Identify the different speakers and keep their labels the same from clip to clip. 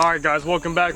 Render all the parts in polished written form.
Speaker 1: Alright guys, welcome back.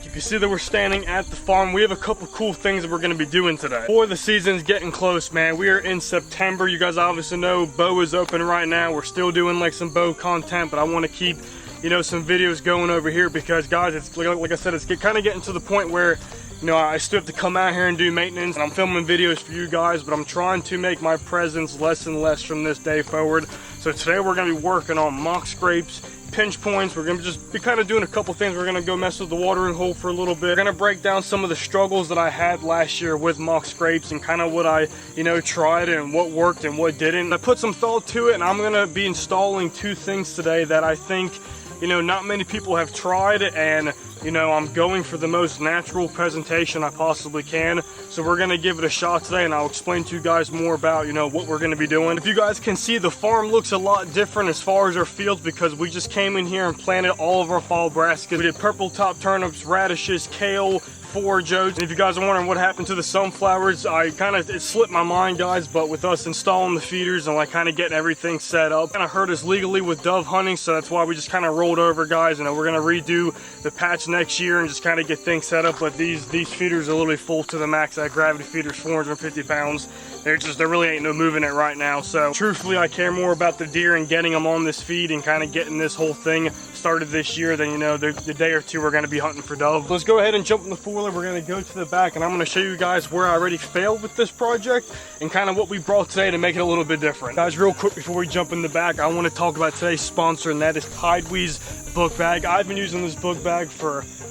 Speaker 1: You can see that we're standing at the farm. We have a couple cool things that we're going to be doing today. Before the season's getting close, man, we are in September. You guys obviously know bow is open right now. We're still doing like some bow content, but I want to keep, you know, some videos going over here because guys, it's like I said, it's kind of getting to the point where, you know, I still have to come out here and do maintenance, and I'm filming videos for you guys, but I'm trying to make my presence less and less from this day forward. So today we're going to be working on mock scrapes, pinch points. We're going to just be kind of doing a couple things. We're going to go mess with the watering hole for a little bit. We're going to break down some of the struggles that I had last year with mock scrapes and kind of what I, you know, tried and what worked and what didn't. I put some thought to it, and I'm going to be installing two things today that I think, you know, not many people have tried, and you know, I'm going for the most natural presentation I possibly can. So we're gonna give it a shot today, and I'll explain to you guys more about, you know, what we're gonna be doing. If you guys can see, the farm looks a lot different as far as our fields because we just came in here and planted all of our fall brassicas. We did purple top turnips, radishes, kale, forage oats. And if you guys are wondering what happened to the sunflowers, it slipped my mind, guys, but with us installing the feeders and like kind of getting everything set up, kind of hurt us legally with dove hunting, so that's why we just kind of rolled over, guys. You know, we're gonna redo the patch next year and just kind of get things set up, but these feeders are literally full to the max. That gravity feeder's 450 pounds. There really ain't no moving it right now. So truthfully, I care more about the deer and getting them on this feed and kind of getting this whole thing started this year than, you know, the day or two we're going to be hunting for dove. Let's go ahead and jump in the four-wheeler. We're going to go to the back, and I'm going to show you guys where I already failed with this project and kind of what we brought today to make it a little bit different. Guys, real quick before we jump in the back, I want to talk about today's sponsor, and that is Tidewe's book bag. I've been using this book bag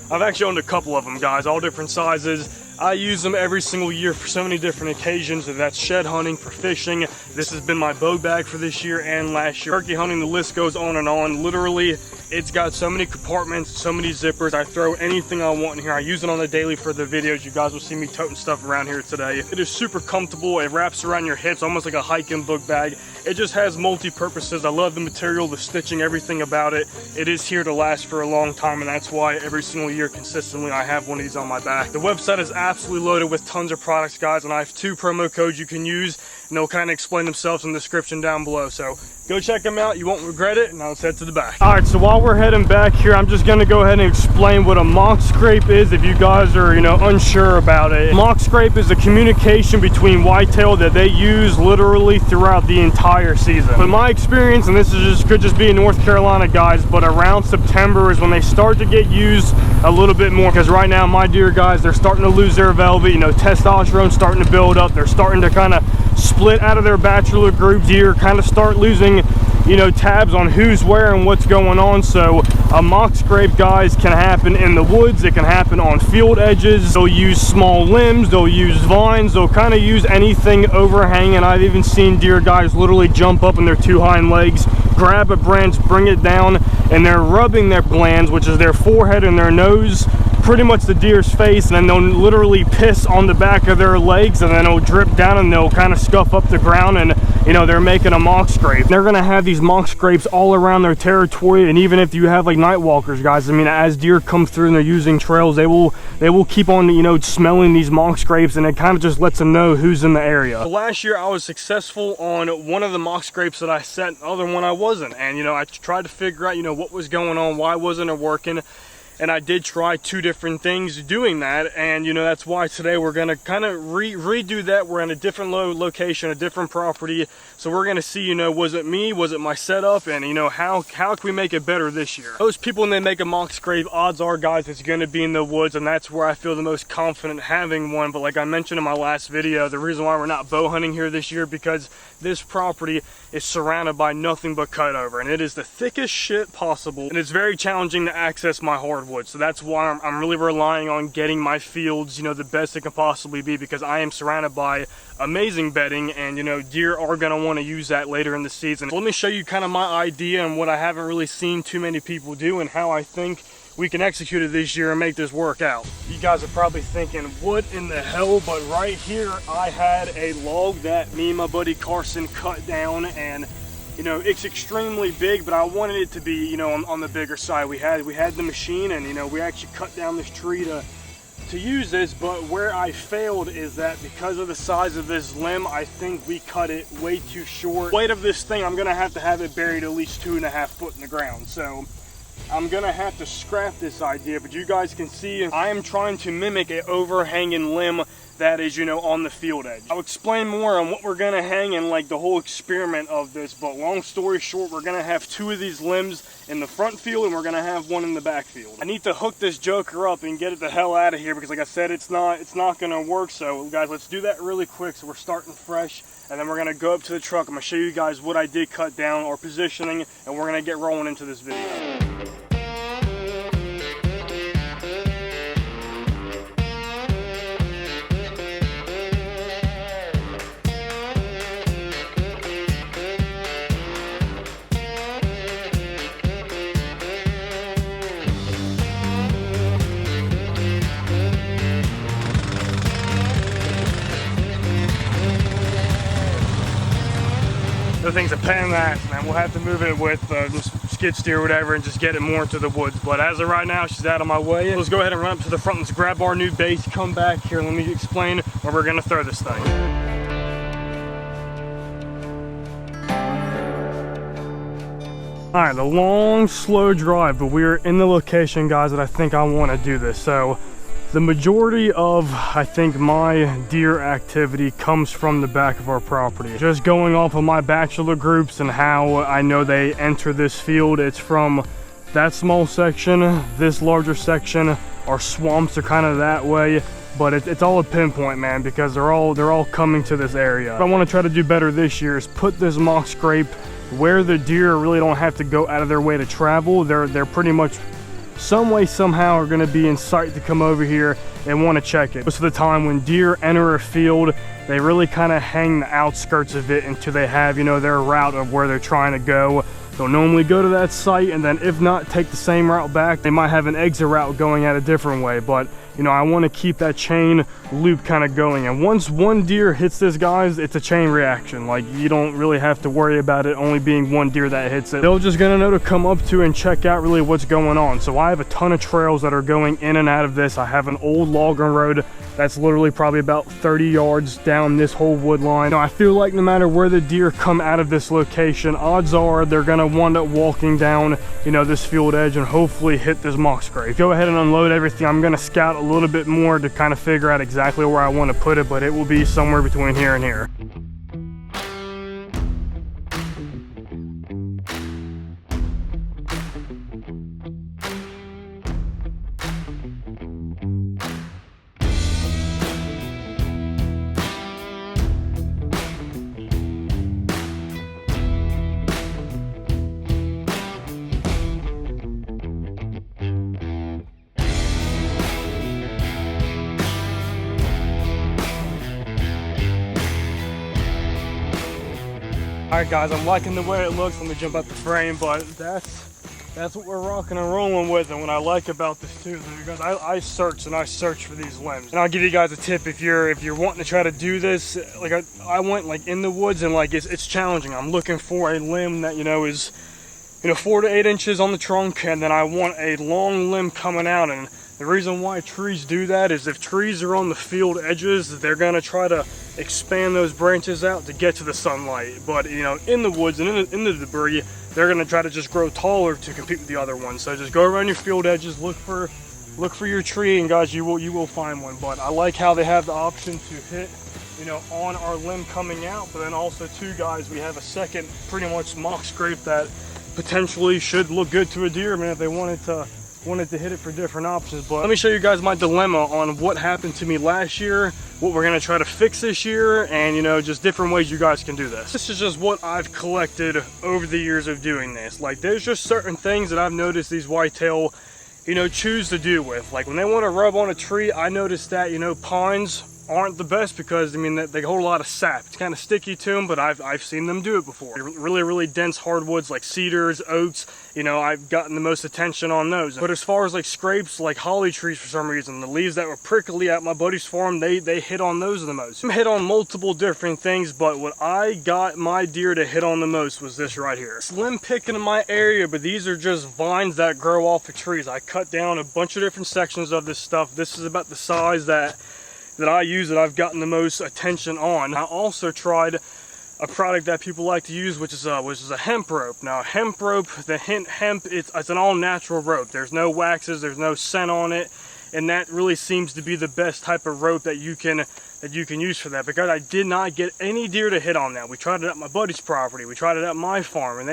Speaker 1: I've actually owned a couple of them, guys, all different sizes. I use them every single year for so many different occasions, and that's shed hunting, for fishing. This has been my bow bag for this year and last year. Turkey hunting, the list goes on and on. Literally, it's got so many compartments, so many zippers. I throw anything I want in here. I use it on the daily for the videos. You guys will see me toting stuff around here today. It is super comfortable. It wraps around your hips, almost like a hiking book bag. It just has multi-purposes. I love the material, the stitching, everything about it. It is here to last for a long time, and that's why every single year consistently I have one of these on my back. The website is absolutely loaded with tons of products, guys, and I have 2 promo codes you can use, and they'll kind of explain themselves in the description down below. So go check them out. You won't regret it. And now let's head to the back. All right, so while we're heading back here, I'm just going to go ahead and explain what a mock scrape is if you guys are, you know, unsure about it. Mock scrape is a communication between whitetail that they use literally throughout the entire season. But my experience, and this is could just be in North Carolina, guys, but around September is when they start to get used a little bit more, because right now my deer, guys, they're starting to lose their velvet. You know, testosterone's starting to build up. They're starting to kind of split out of their bachelor group. Deer kind of start losing, you know, tabs on who's where and what's going on. So a mock scrape, guys, can happen in the woods. It can happen on field edges. They'll use small limbs, they'll use vines, they'll kind of use anything overhanging. I've even seen deer, guys, literally jump up on their 2 hind legs, grab a branch, bring it down, and they're rubbing their glands, which is their forehead and their nose, pretty much the deer's face, and then they'll literally piss on the back of their legs, and then it'll drip down, and they'll kind of scuff up the ground, and, you know, they're making a mock scrape. They're gonna have these mock scrapes all around their territory, and even if you have like night walkers, guys, I mean, as deer come through and they're using trails, they will keep on, you know, smelling these mock scrapes, and it kind of just lets them know who's in the area. So last year I was successful on one of the mock scrapes that I set, the other one I wasn't, and, you know, I tried to figure out, you know, what was going on, why wasn't it working. And I did try 2 different things doing that, and, you know, that's why today we're gonna kind of redo that. We're in a different location, a different property, so we're gonna see, you know, was it me, was it my setup, and, you know, how can we make it better this year. Most people, when they make a mock scrape, odds are, guys, it's gonna be in the woods, and that's where I feel the most confident having one. But like I mentioned in my last video, the reason why we're not bow hunting here this year, because this property is surrounded by nothing but cutover, and it is the thickest shit possible, and it's very challenging to access my hardwood. So that's why I'm really relying on getting my fields, you know, the best it can possibly be, because I am surrounded by amazing bedding, and, you know, deer are going to want to use that later in the season. So let me show you kind of my idea and what I haven't really seen too many people do, and how I think we can execute it this year and make this work out. You guys are probably thinking, what in the hell? But right here I had a log that me and my buddy Carson cut down, and, you know, it's extremely big, but I wanted it to be, you know, on the bigger side. We had the machine, and, you know, we actually cut down this tree to use this. But where I failed is that because of the size of this limb, I think we cut it way too short. The weight of this thing, I'm gonna have to have it buried at least 2.5 foot in the ground. So I'm gonna have to scrap this idea, but you guys can see I am trying to mimic an overhanging limb that is, you know, on the field edge. I'll explain more on what we're gonna hang and like the whole experiment of this, but long story short, we're gonna have 2 of these limbs in the front field and we're gonna have 1 in the back field. I need to hook this joker up and get it the hell out of here because like I said, it's not gonna work. So guys, let's do that really quick. So we're starting fresh and then we're gonna go up to the truck. I'm gonna show you guys what I did cut down or positioning, and we're gonna get rolling into this video. The thing's a pain in the ass, man. We'll have to move it with just skid steer or whatever and just get it more into the woods. But as of right now, she's out of my way. Let's go ahead and run up to the front. Let's grab our new base, come back here. Let me explain where we're gonna throw this thing. All right, a long, slow drive, but we're in the location, guys, that I think I want to do this. So the majority of, I think, my deer activity comes from the back of our property. Just going off of my bachelor groups and how I know they enter this field, it's from that small section, this larger section. Our swamps are kind of that way, but it's all a pinpoint, man, because they're all coming to this area. What I want to try to do better this year is put this mock scrape where the deer really don't have to go out of their way to travel. They're pretty much some way, somehow are going to be in sight to come over here and want to check it. Most of the time when deer enter a field, they really kind of hang the outskirts of it until they have, you know, their route of where they're trying to go. They'll normally go to that site, and then if not, take the same route back. They might have an exit route going out a different way, but you know, I want to keep that chain loop kind of going. And once one deer hits this, guys, it's a chain reaction. Like, you don't really have to worry about it only being one deer that hits it. They're just gonna know to come up to and check out really what's going on. So I have a ton of trails that are going in and out of this. I have an old logging road that's literally probably about 30 yards down this whole wood line. Now, I feel like no matter where the deer come out of this location, odds are they're gonna wind up walking down, you know, this field edge and hopefully hit this mock scrape. Go ahead and unload everything. I'm gonna scout a little bit more to kind of figure out exactly where I want to put it, but it will be somewhere between here and here. Alright guys, I'm liking the way it looks. Let me jump out the frame, but that's what we're rocking and rolling with. And what I like about this too is because I search for these limbs. And I'll give you guys a tip if you're wanting to try to do this. Like I went like in the woods and like it's challenging. I'm looking for a limb that, you know, is, you know, 4 to 8 inches on the trunk, and then I want a long limb coming out. And the reason why trees do that is if trees are on the field edges, they're gonna try to expand those branches out to get to the sunlight. But, you know, in the woods and in the debris, they're gonna try to just grow taller to compete with the other ones. So just go around your field edges, look for your tree, and guys, you will find one. But I like how they have the option to hit, you know, on our limb coming out, but then also too, guys, we have a second pretty much mock scrape that potentially should look good to a deer, man, if they wanted to hit it for different options. But let me show you guys my dilemma on what happened to me last year, what we're gonna try to fix this year, and, you know, just different ways you guys can do this. This is just what I've collected over the years of doing this. Like, there's just certain things that I've noticed these whitetail, you know, choose to do with. Like when they want to rub on a tree, I noticed that, you know, pines aren't the best because, I mean, they hold a lot of sap. It's kind of sticky to them, but I've seen them do it before. Really dense hardwoods like cedars, oaks, you know, I've gotten the most attention on those. But as far as like scrapes, like holly trees, for some reason, the leaves that were prickly at my buddy's farm, they hit on those the most. I hit on multiple different things, but what I got my deer to hit on the most was this right here. Slim picking in my area, but these are just vines that grow off the trees. I cut down a bunch of different sections of this stuff. This is about the size that I use, that I've gotten the most attention on. I also tried a product that people like to use, which is a hemp rope. Now, hemp rope, the hemp, it's an all-natural rope. There's no waxes, there's no scent on it, and that really seems to be the best type of rope that you can use for that, because I did not get any deer to hit on that. We tried it at my buddy's property, we tried it at my farm, and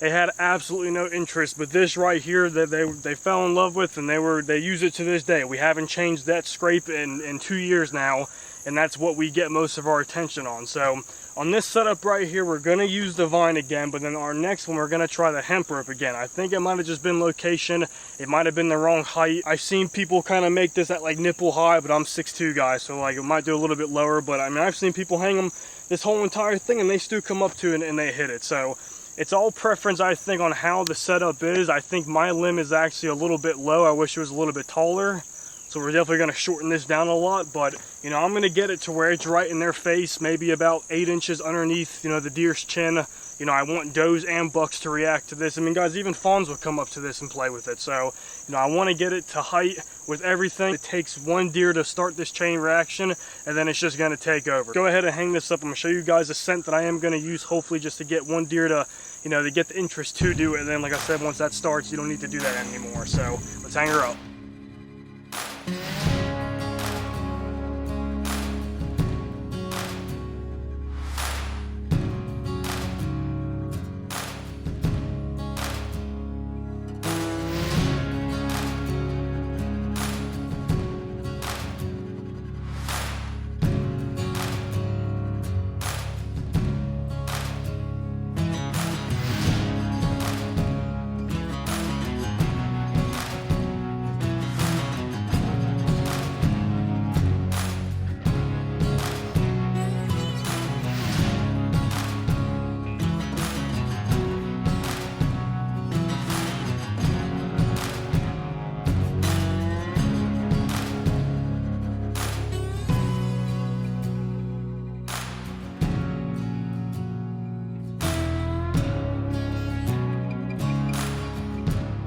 Speaker 1: they had absolutely no interest. But this right here that they fell in love with, and they use it to this day. We haven't changed that scrape in 2 years now, and that's what we get most of our attention on. So on this setup right here, we're gonna use the vine again, but then our next one, we're gonna try the hemp rope again. I think it might have just been location. It might have been the wrong height. I've seen people kind of make this at like nipple high, but I'm 6'2", guys, so like it might do a little bit lower. But I mean, I've seen people hang them this whole entire thing, and they still come up to it and they hit it. So it's all preference, I think, on how the setup is. I think my limb is actually a little bit low. I wish it was a little bit taller. So we're definitely going to shorten this down a lot, but you know, I'm going to get it to where it's right in their face, maybe about 8 inches underneath, you know, the deer's chin. You know, I want does and bucks to react to this. I mean, guys, even fawns will come up to this and play with it. So, you know, I want to get it to height with everything. It takes one deer to start this chain reaction, and then it's just going to take over. Go ahead and hang this up. I'm going to show you guys a scent that I am going to use, hopefully just to get one deer to, you know, to get the interest to do it. And then, like I said, once that starts, you don't need to do that anymore. So let's hang her up.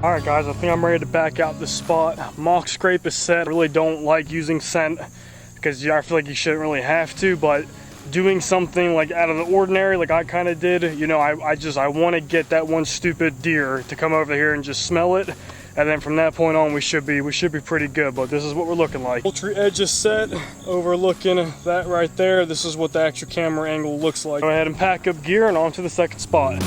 Speaker 1: Alright guys, I think I'm ready to back out this spot. Mock scrape is set. I really don't like using scent because I feel like you shouldn't really have to, but doing something like out of the ordinary like I kind of did, you know, I want to get that one stupid deer to come over here and just smell it, and then from that point on we should be pretty good. But this is what we're looking like. Poultry edge is set, overlooking that right there. This is what the actual camera angle looks like. Go ahead and pack up gear and on to the second spot.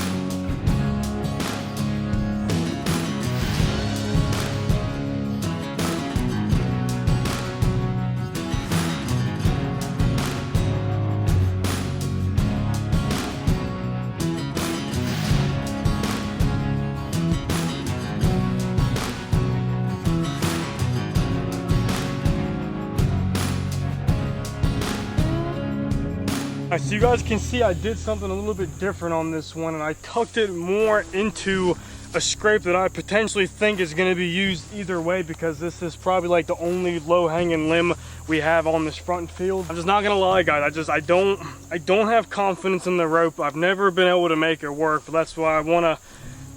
Speaker 1: So you guys can see I did something a little bit different on this one, and I tucked it more into a scrape that I potentially think is going to be used either way, because this is probably like the only low-hanging limb we have on this front field. I'm just not gonna lie, guys, I don't have confidence in the rope. I've never been able to make it work, but that's why I want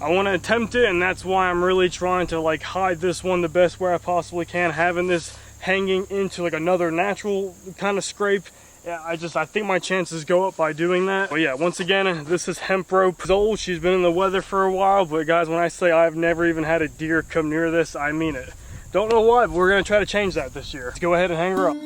Speaker 1: to attempt it, and that's why I'm really trying to like hide this one the best way I possibly can, having this hanging into like another natural kind of scrape. Yeah, I think my chances go up by doing that. But yeah, once again, this is hemp rope. It's old, she's been in the weather for a while, but guys, when I say I've never even had a deer come near this, I mean it. Don't know why, but we're gonna try to change that this year. Let's go ahead and hang her up.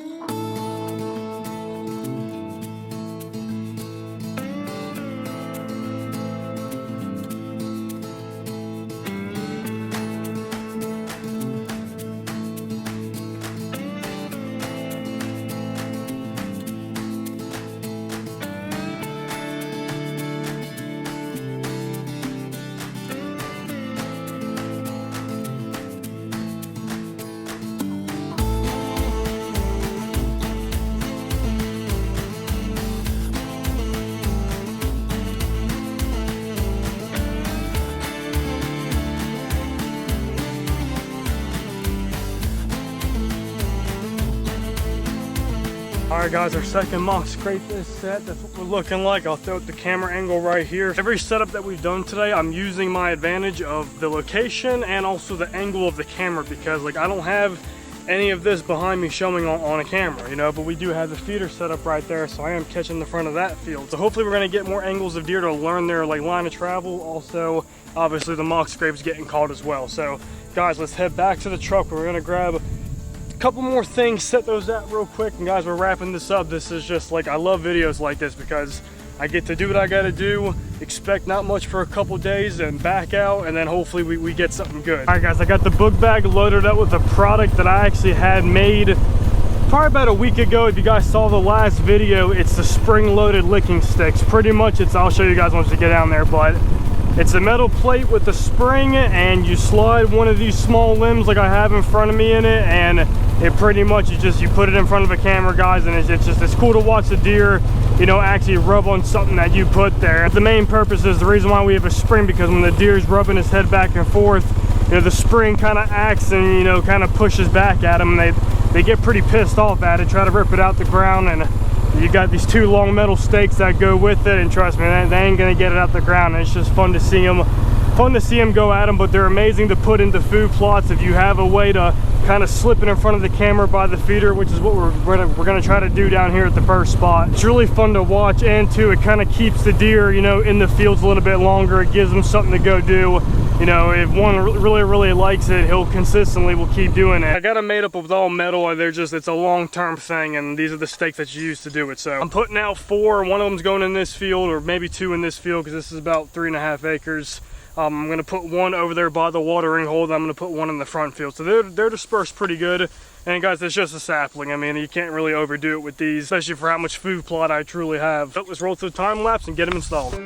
Speaker 1: Alright guys, our second mock scrape is set. That's what we're looking like. I'll throw the camera angle right here. Every setup that we've done today, I'm using my advantage of the location and also the angle of the camera, because like I don't have any of this behind me showing on a camera, you know, but we do have the feeder set up right there, so I am catching the front of that field. So hopefully we're gonna get more angles of deer to learn their like line of travel. Also, obviously the mock scrape's getting caught as well. So guys, let's head back to the truck. We're gonna grab a couple more things, set those out real quick, and guys, we're wrapping this up. This is just like, I love videos like this because I get to do what I gotta do, expect not much for a couple days, and back out, and then hopefully we get something good. All right guys, I got the book bag loaded up with a product that I actually had made probably about a week ago. If you guys saw the last video, it's the spring-loaded licking sticks. Pretty much I'll show you guys once we get down there, but it's a metal plate with a spring, and you slide one of these small limbs like I have in front of me in it, and it pretty much you put it in front of a camera, guys, and it's cool to watch the deer, you know, actually rub on something that you put there. The main purpose is the reason why we have a spring, because when the deer's rubbing his head back and forth, you know, the spring kind of acts and, you know, kind of pushes back at them, and they get pretty pissed off at it, try to rip it out the ground, and you got these two long metal stakes that go with it, and trust me, they ain't gonna get it out the ground, and it's just fun to see them go at them. But they're amazing to put into food plots if you have a way to kind of slip it in front of the camera by the feeder, which is what we're gonna try to do down here at the first spot. It's really fun to watch, and too, it kind of keeps the deer, you know, in the fields a little bit longer. It gives them something to go do. You know, if one really likes it, he'll consistently will keep doing it. I got it made up with all metal. It's a long-term thing, and these are the stakes that you use to do it. So I'm putting out 4. One of them's going in this field, or maybe 2 in this field, because this is about 3.5 acres. I'm gonna put 1 over there by the watering hole, and I'm gonna put 1 in the front field. So they're dispersed pretty good. And guys, it's just a sapling. I mean, you can't really overdo it with these, especially for how much food plot I truly have. But let's roll to the time lapse and get them installed.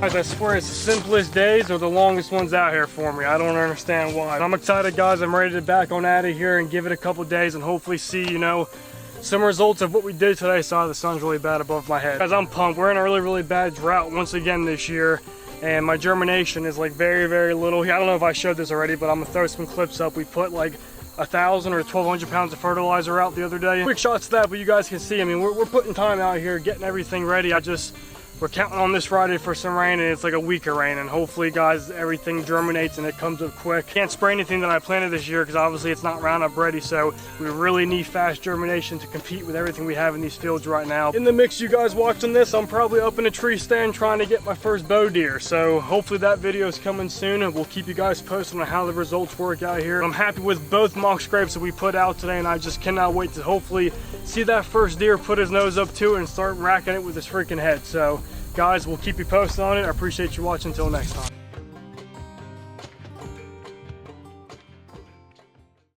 Speaker 1: Guys, I swear it's the simplest days or the longest ones out here for me. I don't understand why. I'm excited, guys. I'm ready to back on out of here and give it a couple days and hopefully see, you know, some results of what we did today. Sorry, the sun's really bad above my head. Guys, I'm pumped. We're in a really bad drought once again this year, and my germination is like very little. I don't know if I showed this already, but I'm gonna throw some clips up. We put like 1,000 or 1,200 pounds of fertilizer out the other day. Quick shots of that, but you guys can see, I mean, we're putting time out here, getting everything ready. We're counting on this Friday for some rain, and it's like a week of rain, and hopefully, guys, everything germinates and it comes up quick. Can't spray anything that I planted this year because obviously it's not Roundup ready, so we really need fast germination to compete with everything we have in these fields right now. In the mix, you guys watching this, I'm probably up in a tree stand trying to get my first bow deer, so hopefully that video is coming soon, and we'll keep you guys posted on how the results work out here. I'm happy with both mock scrapes that we put out today, and I just cannot wait to hopefully see that first deer put his nose up to it and start racking it with his freaking head. So guys, we'll keep you posted on it. I appreciate you watching. Until next time.